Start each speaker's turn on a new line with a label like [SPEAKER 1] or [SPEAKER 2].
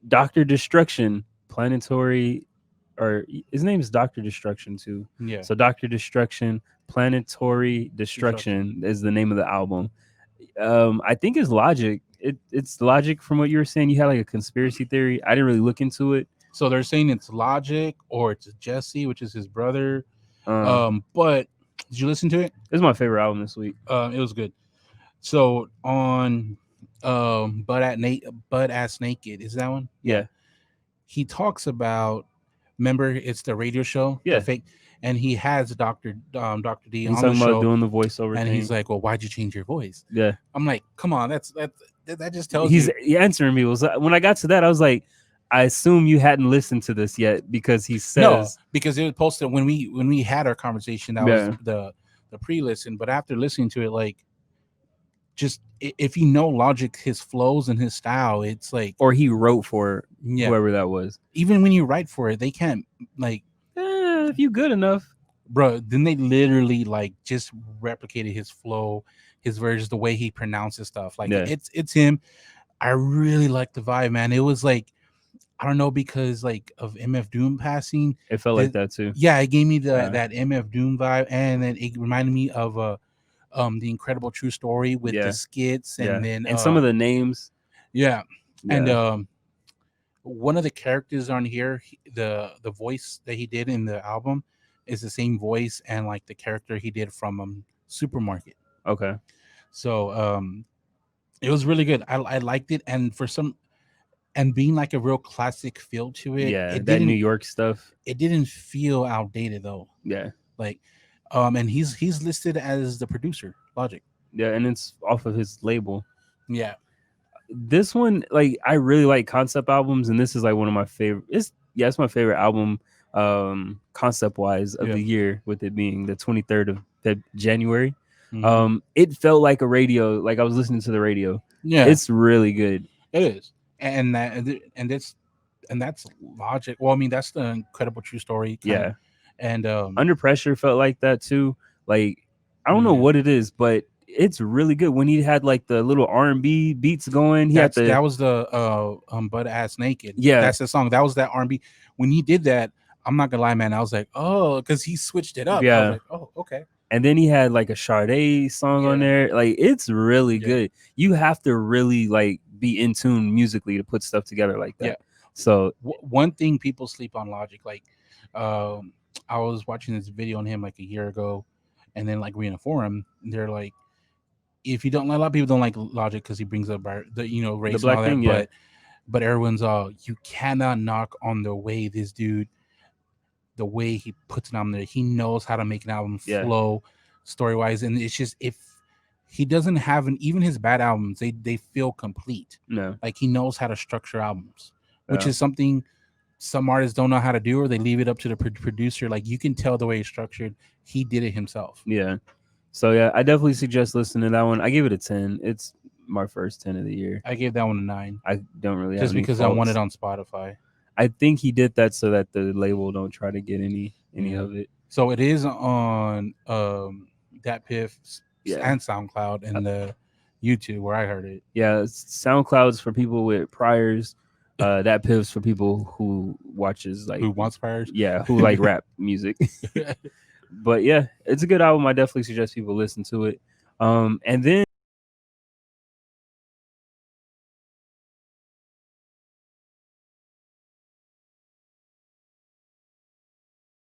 [SPEAKER 1] Doctor Destruction Planetory, or his name is Doctor Destruction too.
[SPEAKER 2] Yeah.
[SPEAKER 1] So Doctor Destruction Planetory
[SPEAKER 2] Destruction.
[SPEAKER 1] Destruction is the name of the album. I think it's Logic. It's Logic from what you were saying. You had like a conspiracy theory. I didn't really look into it.
[SPEAKER 2] So they're saying it's Logic or it's Jesse, which is his brother.
[SPEAKER 1] Um,
[SPEAKER 2] But did you listen to it?
[SPEAKER 1] it's my favorite album this week.
[SPEAKER 2] It was good. So on Butt Ass Naked, is that one?
[SPEAKER 1] Yeah.
[SPEAKER 2] He talks about, remember it's the radio show,
[SPEAKER 1] Yeah.
[SPEAKER 2] the fake, and he has Dr. D
[SPEAKER 1] He's
[SPEAKER 2] on the
[SPEAKER 1] talking about
[SPEAKER 2] show,
[SPEAKER 1] doing the voiceover
[SPEAKER 2] and
[SPEAKER 1] thing.
[SPEAKER 2] he's like, "Well, why'd you change your voice?"
[SPEAKER 1] Yeah.
[SPEAKER 2] I'm like, "Come on, that just tells
[SPEAKER 1] He's
[SPEAKER 2] you."
[SPEAKER 1] answering me. When I got to that, I was like, I assume you hadn't listened to this yet because he says
[SPEAKER 2] No, because it was posted when we had our conversation. That
[SPEAKER 1] Yeah.
[SPEAKER 2] was the pre-listen, but after listening to it, like, just if you know Logic, his flows and his style, it's like,
[SPEAKER 1] or he wrote for
[SPEAKER 2] yeah.
[SPEAKER 1] whoever that was.
[SPEAKER 2] Even when you write for it, they can't, like,
[SPEAKER 1] If you good enough.
[SPEAKER 2] bro. Then they literally like just replicated his flow, his versions, the way he pronounces stuff. Like,
[SPEAKER 1] Yeah.
[SPEAKER 2] it's him. I really like the vibe, man. It was like, I don't know, because like of MF Doom passing,
[SPEAKER 1] It felt like that too.
[SPEAKER 2] yeah, it gave me the
[SPEAKER 1] Yeah.
[SPEAKER 2] that MF Doom vibe, and then it reminded me of the Incredible True Story with
[SPEAKER 1] Yeah.
[SPEAKER 2] the skits, and then
[SPEAKER 1] and some of the names.
[SPEAKER 2] yeah.
[SPEAKER 1] Yeah.
[SPEAKER 2] And one of the characters on here, the voice that he did in the album is the same voice and like the character he did from Supermarket.
[SPEAKER 1] Okay.
[SPEAKER 2] So it was really good. I liked it, and and being like a real classic feel to it.
[SPEAKER 1] Yeah,
[SPEAKER 2] It
[SPEAKER 1] that New
[SPEAKER 2] didn't
[SPEAKER 1] York stuff.
[SPEAKER 2] it didn't feel outdated though.
[SPEAKER 1] Yeah.
[SPEAKER 2] Like and he's listed as the producer, Logic.
[SPEAKER 1] Yeah, and it's off of his label.
[SPEAKER 2] Yeah.
[SPEAKER 1] This one, like, I really like concept albums, and this is like one of my favorite. It's my favorite album, concept wise of the year, with it being the 23rd of January.
[SPEAKER 2] Mhm.
[SPEAKER 1] It felt like a radio, like I was listening to the radio.
[SPEAKER 2] Yeah,
[SPEAKER 1] It's really good.
[SPEAKER 2] it is, and that's Logic. Well, I mean, that's the Incredible True Story.
[SPEAKER 1] Yeah,
[SPEAKER 2] and
[SPEAKER 1] Under Pressure felt like that too. Like, I don't know what it is, but it's really good. When he had like the little R&B beats going, that
[SPEAKER 2] was the Butt Ass Naked.
[SPEAKER 1] Yeah,
[SPEAKER 2] that's the song. That was that R&B. When he did that, I'm not gonna lie, man, I was like, oh, because he switched it up.
[SPEAKER 1] Yeah,
[SPEAKER 2] I was like, oh, okay.
[SPEAKER 1] And then he had like a Sade song on there. Like, it's really good. You have to really like be in tune musically to put stuff together like that. So
[SPEAKER 2] one thing people sleep on Logic, like I was watching this video on him like a year ago, and then like reading a forum, they're like, if you don't, a lot of people don't like Logic because he brings up the race, the black and all that, but everyone's you cannot knock on the way this dude, the way he puts it on there. He knows how to make an album flow story wise, and it's just, if he doesn't have even his bad albums, they feel complete.
[SPEAKER 1] No,
[SPEAKER 2] like he knows how to structure albums, which is something some artists don't know how to do, or they leave it up to the producer. Like, you can tell the way it's structured. He did it himself.
[SPEAKER 1] Yeah. So yeah, I definitely suggest listening to that one. I gave it a 10. It's my first 10 of the year.
[SPEAKER 2] I gave that one a 9.
[SPEAKER 1] I don't really
[SPEAKER 2] just
[SPEAKER 1] have
[SPEAKER 2] because
[SPEAKER 1] faults.
[SPEAKER 2] I want it on Spotify.
[SPEAKER 1] I think he did that so that the label don't try to get any of it.
[SPEAKER 2] So it is on Dat Piff and SoundCloud and the YouTube where I heard it.
[SPEAKER 1] Yeah, SoundCloud's for people with priors. Dat Piff's for people who watches, like,
[SPEAKER 2] who wants priors.
[SPEAKER 1] Yeah, who like rap music. But yeah, it's a good album. I definitely suggest people listen to it. And then